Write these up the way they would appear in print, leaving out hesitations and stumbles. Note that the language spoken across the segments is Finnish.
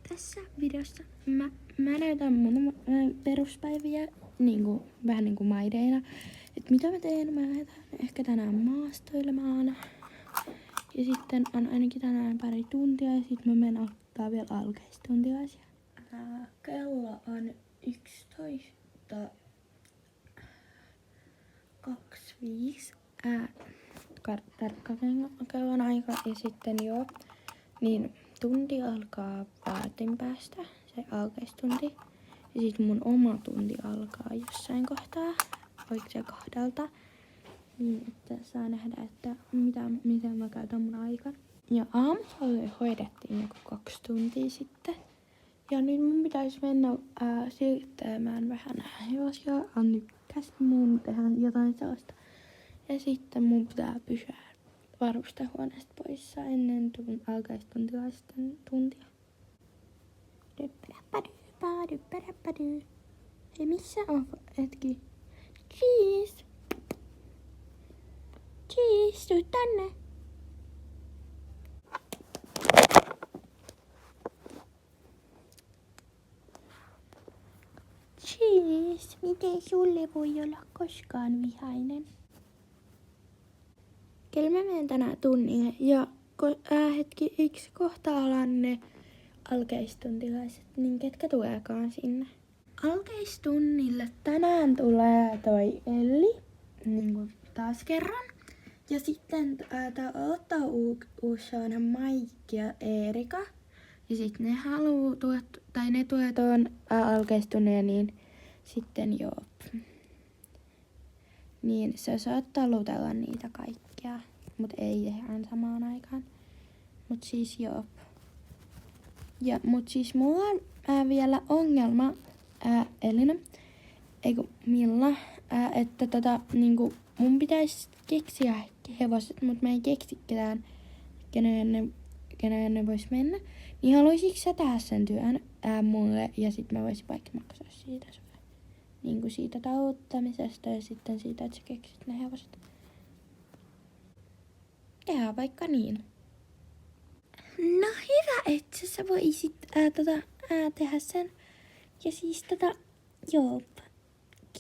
Tässä videossa mä näytän mun peruspäiviä vähän niinku maideina. Et mitä mä teen? Mä lähdetään ehkä tänään maastoilemaan. Ja sitten on ainakin tänään pari tuntia ja sitten mä menen ottaa vielä alkeistuntilaisia. Kello on 11:25. Tarkka kellon aika ja sitten niin tunti alkaa vartin päästä, se alkeistunti. Ja sitten mun oma tunti alkaa jossain kohtaa, oliko se 2. Niin, että saa nähdä, että miten mä käytän mun aikan. Ja aamulla hoidettiin joku 2 tuntia sitten. Ja nyt mun pitäisi mennä siirtämään vähän hevosia. Anni käski mun tehdä jotain sellaista. Ja sitten mun pitää pysyä varustehuoneesta poissa ennen alkaistuntilaisten tuntia. Dyppäräppädy. Hei, missä on hetki? Cheese! Cheese, tuu tänne! Cheese, miten sulle voi olla koskaan vihainen? Kyllä mä menen tänään tunnille ja eikö kohta alan ne alkeistuntilaiset, niin ketkä tuleekaan sinne? Alkeistunnille tänään tulee toi Elli, niin taas kerran. Ja sitten ottaa uusana Maikki ja Eerika. Ja sitten ne tulee tuon alkeistunnille, niin sitten niin se saattaa lutella niitä kaikkia, mut ei ihan samaan aikaan. Mut siis mut siis mulla on vielä ongelma, Elina, Milla, että niinku mun pitäisi keksiä hevoset, mut mä en keksi ketään, keneen ne vois mennä. Niin haluaisitko sä tehdä sen työn mulle ja sit mä voisin vaikka maksaa siitä sulle. Niinku siitä taluttamisesta ja sitten siitä, että sä keksit ne hevoset. Tehdään vaikka niin. No hyvä, että sä voisit tehdä sen. Ja siis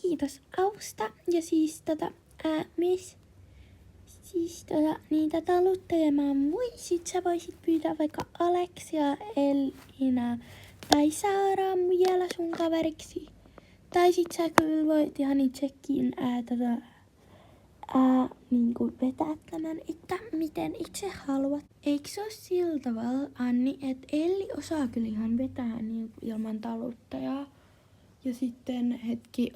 kiitos avusta. Ja siis myös niitä taluttelemaan sit sä voisit pyytää vaikka Aleksia, Elina tai Saaraa vielä sun kaveriksi. Tai sit sä kyllä voit ihan itsekin niinku vetää tämän, että miten itse haluat. Eikö se oo sillä tavalla, Anni, että Elli osaa kyllä ihan vetää niin ilman taluttajaa? Ja sitten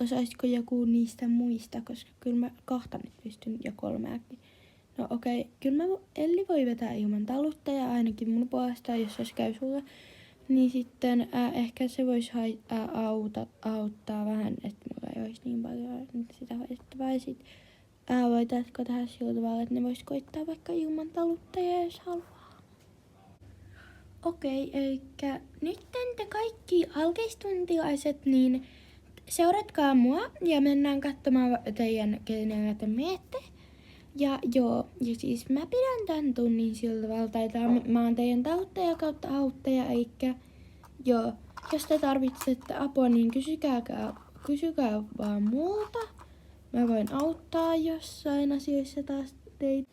osaisiko joku niistä muista, koska kyllä mä 2 nyt pystyn ja 3. No okei, kyllä Elli voi vetää ilman taluttajaa ainakin mun puolesta, jos se käy sulle. Niin sitten ehkä se voisi auttaa vähän, että mulla ei olisi niin paljon sitä hoidettavaa. Ja sit voitaisiko tehdä sillä tavalla, että ne vois koittaa vaikka ilman taluttajaa, jos haluaa. Okei, eikä nyt te kaikki alkeistuntilaiset, niin seuratkaa mua ja mennään katsomaan teidän, kenellä te menette. Ja siis mä pidän tän tunnin sillä tavalla, että mä oon teidän taluttaja kautta auttaja, eikä jos te tarvitsette apua, niin kysykää vaan multa. Mä voin auttaa jossain asioissa taas teitä.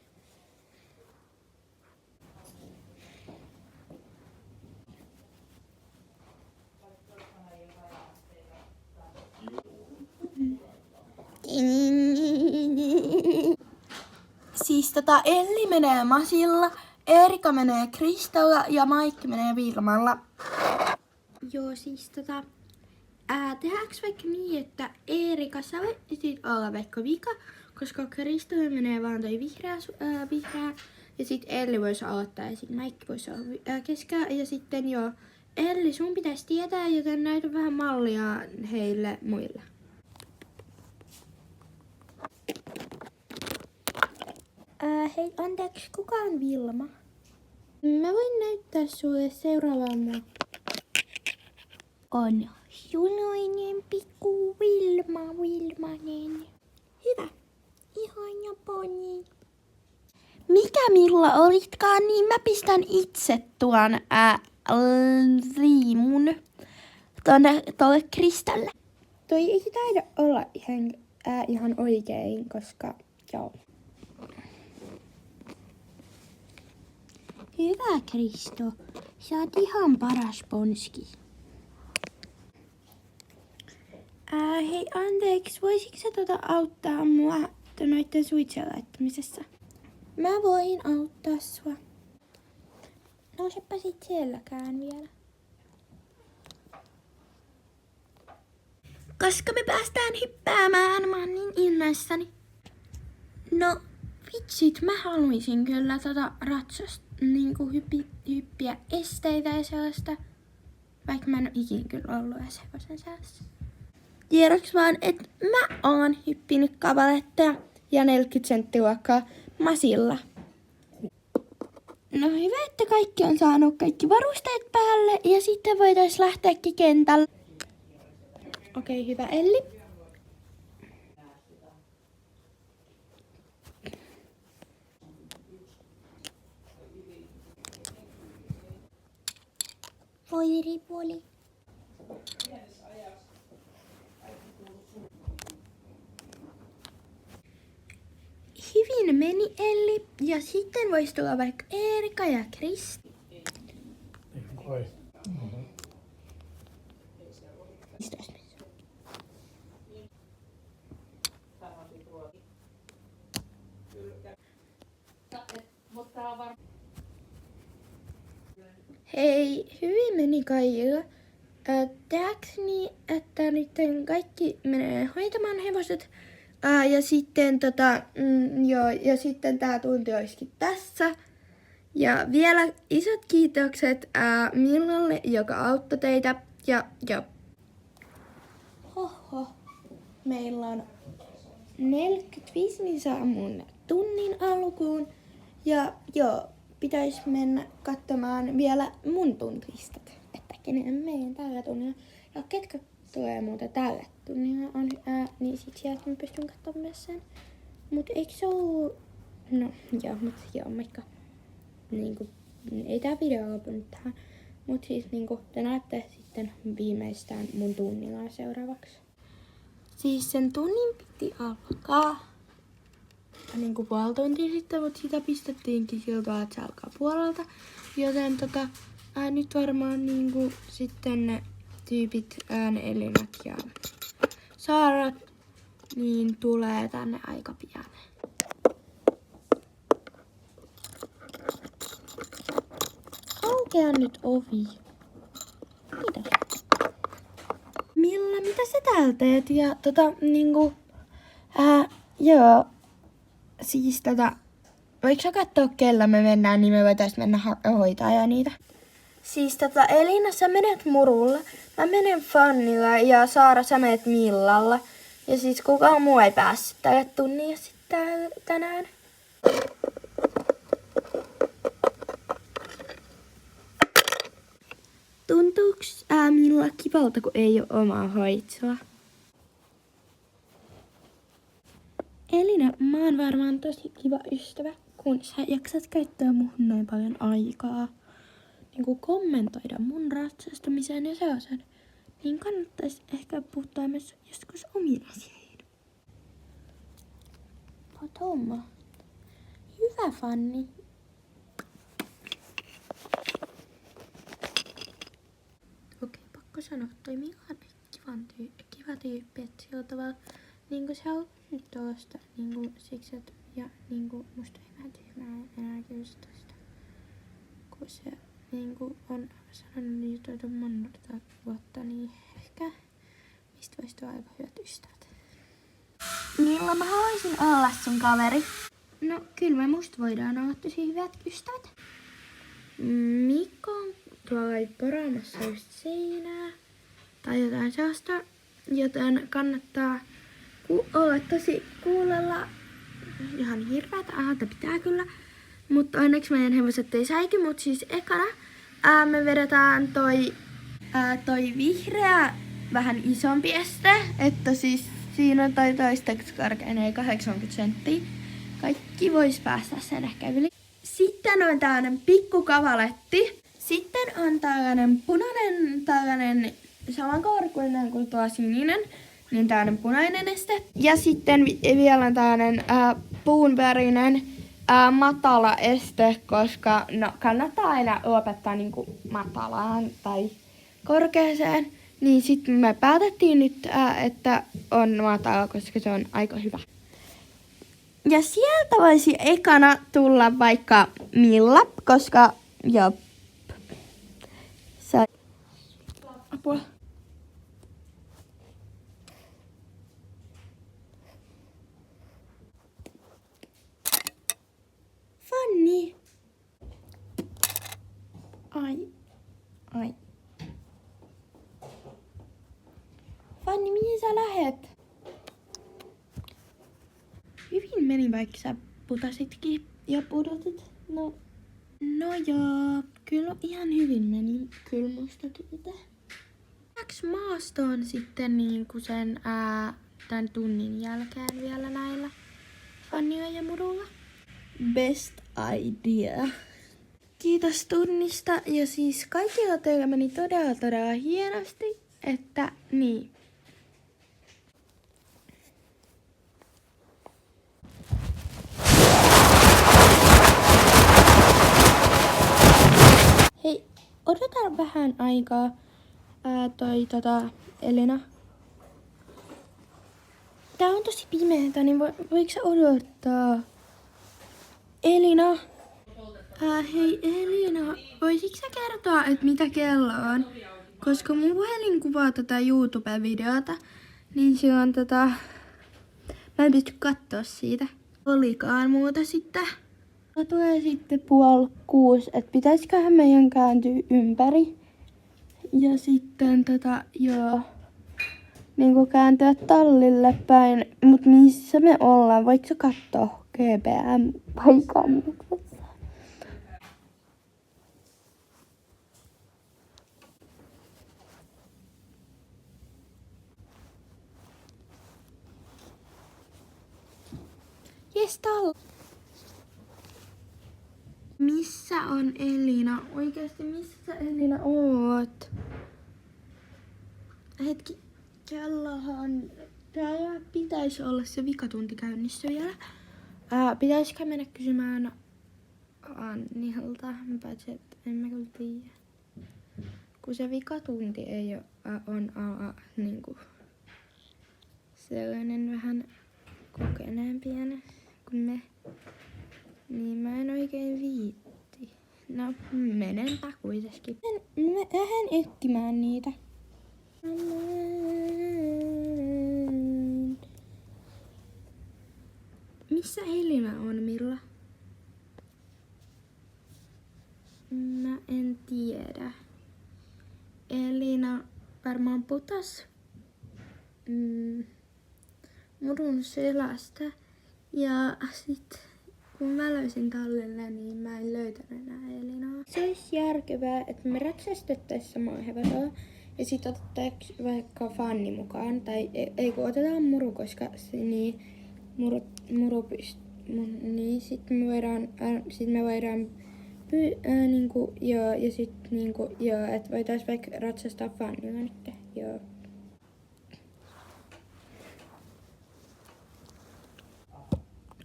Siis Elli menee Masilla, Eerika menee Kristalla ja Maikki menee Vilmalla. Joo, siis tehdäänkö vaikka niin, että Eerika sä voisit olla vaikka vika, koska Kristalla menee vaan toi vihreä ja sit Elli voisi aloittaa ja sit Maikki voisi olla keskellä ja sitten Elli sun pitäisi tietää, joten näytä vähän mallia heille muille. Hei, anteeksi, kuka on Vilma? Mä voin näyttää sulle seuraavalla. On suloinen pikku Vilmanen. Hyvä. Ihana poni. Mikä Milla olitkaan, niin mä pistän itse tuon riimun tuolle Kristalle. Toi ei taida olla ihan oikein, koska joo. Hyvä Kristo, sä oot ihan paras ponski. Hei anteeksi, voisitko sä auttaa mua noitten suitsien laittamisessa? Mä voin auttaa sua. Nousepa sit selkään vielä. Koska me päästään hyppäämään, mä oon niin innoissani. No vitsit, mä haluaisin kyllä ratsasta niinku hyppiä esteitä ja sellaista. Vaikka mä en oo ikinä kyllä ollut edes hevosen seassa. Tiedoks vaan, että mä oon hyppinyt kavaletteja ja 40 senttiluokkaa masilla. No hyvä, että kaikki on saanut kaikki varusteet päälle ja sitten voitais lähteäkin kentälle. Okei, hyvä Elli. Voi ripuoli. Hyvin meni Elli ja sitten voisi tulla vaikka Eerika ja Kristi. Hei, hyvin meni kaikilla. Tehdäänkö niin, että nyt kaikki menee hoitamaan hevoset? Ja sitten ja sitten tää tunti olisikin tässä. Ja vielä isot kiitokset Millalle, joka auttoi teitä. Ja Hoho. Meillä on 45, niin saa mun tunnin alkuun. Ja joo, pitäisi mennä katsomaan vielä mun tuntilistat, että kenen menen tällä tunnilla. Ja ketkä tulee muuta tällä tunnilla on, niin sit sieltä mä pystyn katsomaan sen. Mut eikö se oo... No joo, moikka. Niinku, ei tää video lopunut tähän. Mut siis niinku, te näette sitten viimeistään mun tunnilla seuraavaksi. Siis sen tunnin piti alkaa niinku puoli tuntia sitten, mutta sitä pistettiinkin siltä, että se alkaa puolelta. Joten nyt varmaan niinku sitten ne tyypit, ne Elinat ja Saarat, niin tulee tänne aika pian. Aukea nyt ovi. Kiitos. Milla, mitä sä täällä teet? Ja niinku, joo, siis voiko sä kattoo kellä me mennään, niin me voitais mennä hoitaa ja niitä. Siis Elina, sä menet Murulla, mä menen Fannilla ja Saara, sä menet Millalla. Ja siis kukaan muu ei päässyt tälle tunnille sitten tänään. Tuntuuks Milla kivalta, kun ei oo omaa hoitoa? Elina, mä oon varmaan tosi kiva ystävä, kun sä jaksat käyttää muhun noin paljon aikaa. Niinku kommentoida mun ratsastamiseen ja sellaisen. Niin kannattais ehkä puuttua myös joskus omiin asioihin. Potoma. Hyvä Fanni. Okei, pakko sanoa, toi Milla on kiva tyyppi, että sillä tavalla niinku se on nyt tuosta niinku siksi, että ja niinku musta ei mä tyhmää enää kiusata sitä. Kun se niinku on sanonut jutuita monta vuotta, niin ehkä mistä vois tulla aika hyvät ystävät. Milla, mä haluaisin olla sun kaveri. No kyllä me musta voidaan olla tosi hyvät ystävät. Mikko on tuolla poraamassa just seinää tai jotain sellaista, joten kannattaa olla tosi kuulolla. Ihan hirveätä ääntä pitää kyllä, mutta onneksi meidän hevoset ei säiky, mutta siis ekana me vedetään toi vihreä vähän isompi este, että siis siinä on toi toistaiseksi korkein, ei 80 senttiä. Kaikki vois päästä sen ehkä yli. Sitten on tämmönen pikku kavaletti. Sitten on tällainen punainen, tällainen samankorkuinen kuin tuo sininen, niin tällainen punainen neste. Ja sitten vielä on tällainen puunvärinen matala este, koska no, kannattaa aina opettaa niinku matalaan tai korkeaseen. Niin sitten me päätettiin nyt, että on matala, koska se on aika hyvä. Ja sieltä voisi ekana tulla vaikka Milla, koska joo. Apua. Fanni. Ai. Fanni, mihin sä lähet? Hyvin meni, vaikka sä putasitkin ja pudotit. No joo, kyllä ihan hyvin meni. Kyllä musta työtä. Läks maastoon sitten niinku sen tän tunnin jälkeen vielä näillä Fannilla ja Murulla? Best idea. Kiitos tunnista ja siis kaikilla teillä meni todella hienosti, että niin. Hei, odotan vähän aikaa. Elina. Tää on tosi pimeätä, niin voiko sä odottaa? Elina. Hei Elina, voisitko sä kertoa, että mitä kello on? Koska mun puhelin kuvaa tätä YouTube-videota, niin se on mä en pysty kattoo siitä. Olikaan muuta sitten. Tulee sitten 5:30, että pitäisiköhän meidän kääntyä ympäri. Ja sitten joo, niinku kääntyä tallille päin. Mut missä me ollaan? Voitko sä kattoo GPM-paikan? Jes, täällä. Missä on Elina? Oikeesti, missä sä Elina oot? Hetki, kellohan... Täällä pitäisi olla se vikatunti käynnissä vielä. Pitäisikö mennä kysymään Annilta? Paitsi, että en mä kyllä tiedä. Kun se vikatunti ei on niinku sellainen vähän kokeneempi kuin me. Niin mä en oikein viitti. No, menenpä kuitenkin. Mä lähden etsimään niitä. Missä Elina on, Milla? Mä en tiedä. Elina varmaan putas Murun selästä. Ja sit kun mä löysin tallelle, niin mä en löytänyt enää Elinaa. Se olisi järkevää, että me ratsastettaisiin samaa hevosella ja sit otettaisiin vaikka Fanni mukaan. Tai ei kun otetaan Muru, koska se niin Muru pystyy. Niin sit me voidaan niinku joo ja sit niinku joo, että voitais vaikka ratsastaa Fannilla nyt. Joo.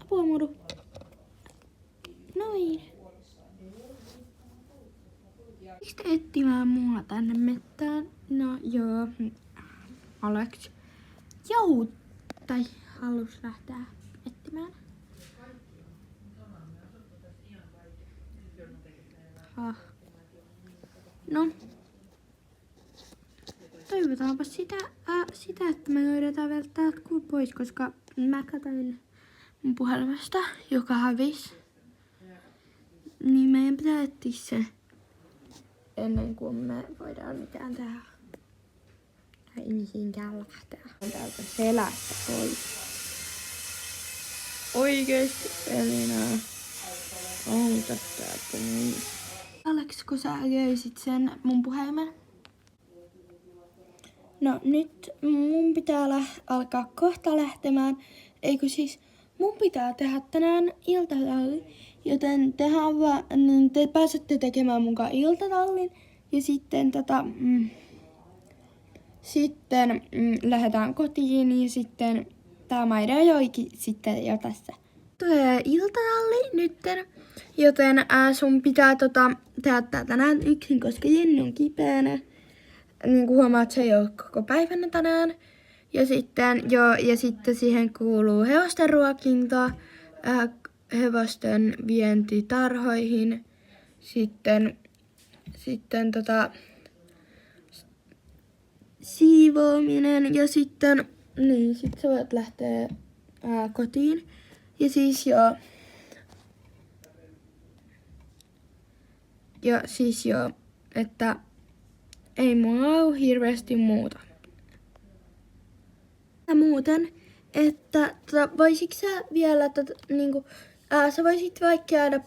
Apua Muru. Noin. Miksi te etsimään mua tänne mettään? No joo. Alex tai halus lähteä etsimään. No. Toivotaanpa sitä, että me löydetään vielä täältä pois, koska mä katsoin mun puhelimesta, joka hävisi. Niin meidän pitää etsiä se ennen kuin me voidaan mitään tehdä. Ei mihinkään lähteä. Täältä selästä pois. Oikeesti Elina. Onko täältä niin? Alex, kun sä löysit sen mun puhelimen? No nyt mun pitää alkaa kohta lähtemään. Eikö siis mun pitää tehdä tänään iltapäivä Joten niin te pääsette tekemään mukaan iltatallin ja sitten lähdetään kotiin ja sitten tää Maida joikin sitten jo tässä. Tulee iltatalli nytten, joten sun pitää tehdä tänään yksin, koska Jenni on kipeänä. Niin kuin huomaat, se ei ole koko päivänä tänään. Ja sitten siihen kuuluu hevosten ruokinta, hevosten vienti tarhoihin, sitten siivoaminen ja sitten sä voit lähteä kotiin. Ja siis että ei mulla ole hirveästi muuta. Muuten, että voisitko sä vielä, sä voisit vaikka jäädä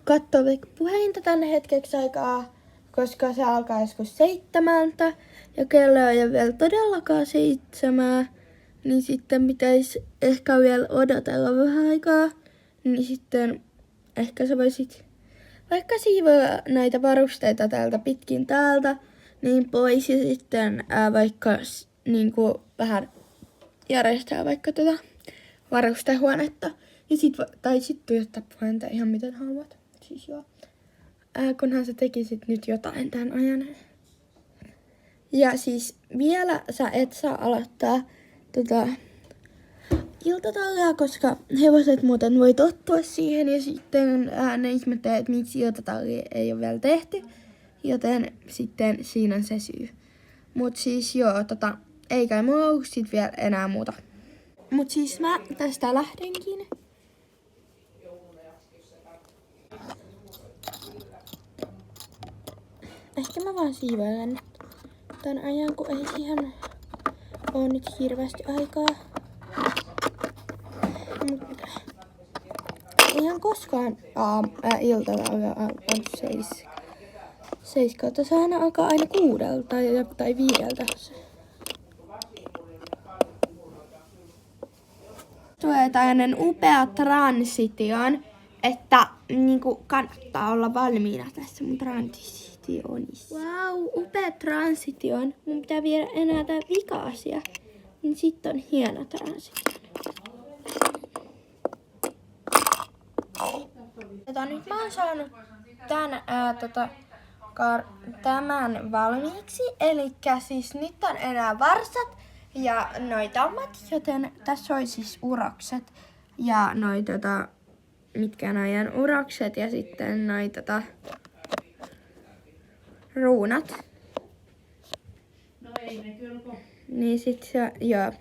katsoa puhelinta tänne hetkeksi aikaa, koska se alkaa joskus 7 ja kello ei ole vielä todellakaan 7, niin sitten pitäisi ehkä vielä odotella vähän aikaa, niin sitten ehkä sä voisit vaikka siivoa näitä varusteita täältä pitkin täältä, niin pois ja sitten vaikka vähän järjestää vaikka tätä varustehuonetta. Ja sit tuijottaa puhelinta ihan miten haluat. Siis kunhan sä tekisit nyt jotain tämän ajan. Ja siis vielä sä et saa aloittaa iltatallia, koska hevoset muuten voi tottua siihen ja sitten ne ihmettelee, että miksi iltatallia ei ole vielä tehty. Joten sitten siinä on se syy. Mut siis ei kai mulla ole sit vielä enää muuta. Mut siis mä tästä lähdenkin. Ehkä mä vaan siivoilen tän ajan, kun ei siihen oo nyt hirveästi aikaa. Ihan koskaan iltalla on 7. Se aina alkaa aina 6 tai 5. Tulee tällainen upea transition, että kannattaa olla valmiina tässä mun transitionissa. Wow, upea transition. Mun pitää viedä enää tää vika-asia. Niin sit on hieno transition. Nyt mä oon saanut tämän valmiiksi. Elikkä siis nyt on enää varsat ja noi tammat, joten tässä on siis urokset ja noi mitkä noiden urokset ja sitten noi ruunat. No ei ne kyllä. Niin sit se, joo.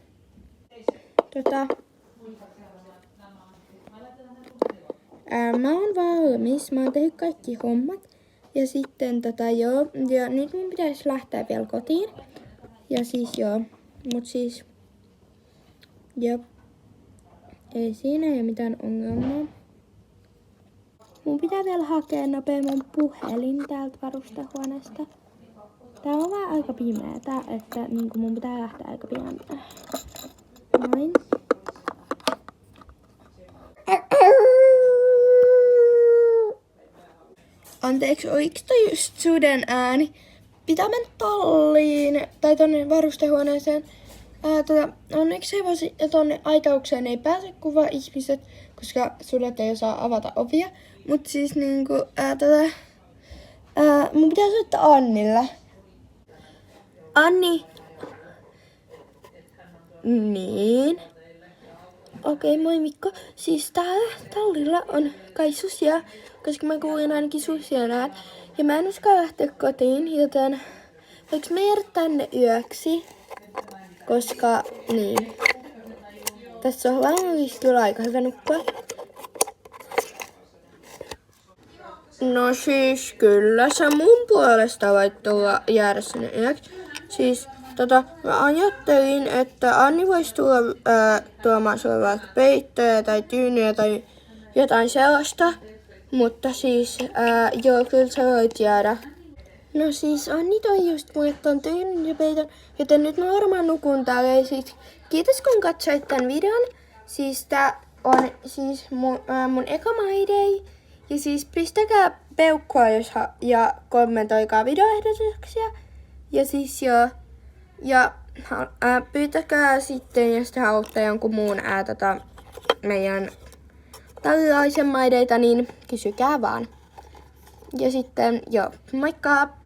Mä oon valmis, mä oon tehnyt kaikki hommat. Ja sitten ja nyt mun pitäisi lähteä vielä kotiin. Ja siis mut siis, ei siinä ole mitään ongelmaa. Mun pitää vielä hakea nopeammin puhelin täältä varustehuoneesta. Tää on vaan aika pimeätä, että mun pitää lähteä aika pian. Noin. Anteeksi, oliko toi just suden ääni? Pitää mennä talliin tai tonne varustehuoneeseen. Onneksi tonne aitaukseen ei pääse kuva ihmiset, koska sudet ei osaa avata ovia. Mut siis mun pitää soittaa Annille. Anni. Niin. Okei, moi Mikko. Siis täällä tallilla on kai susia, koska mä kuulin ainakin susien äänet. Ja mä en uskalla lähteä kotiin, joten voiko me jäädä tänne yöksi? Koska, niin. Tässä on varmasti kyllä aika hyvä nukkua. No siis kyllä sä mun puolesta voit tulla jäädä sinne yöksi. Siis mä ajattelin, että Anni voisi tulla tuomaan sulle vaikka peittoja tai tyynyjä tai jotain sellaista. Mutta siis, kyllä sä voit jäädä. No siis Anni toi just mulle ton tyynyn ja peiton, joten nyt mä varmaan nukun täällä. Ja siis, kiitos kun katsoit tän videon. Siis tää on siis mun eka My Day. Ja siis pistäkää peukkua ja kommentoikaa videoehdotuksia. Ja siis joo. Ja pyytäkää sitten, jos te haluatte jonkun muun meidän tällaisen maideita, niin kysykää vaan. Ja sitten joo, moikka!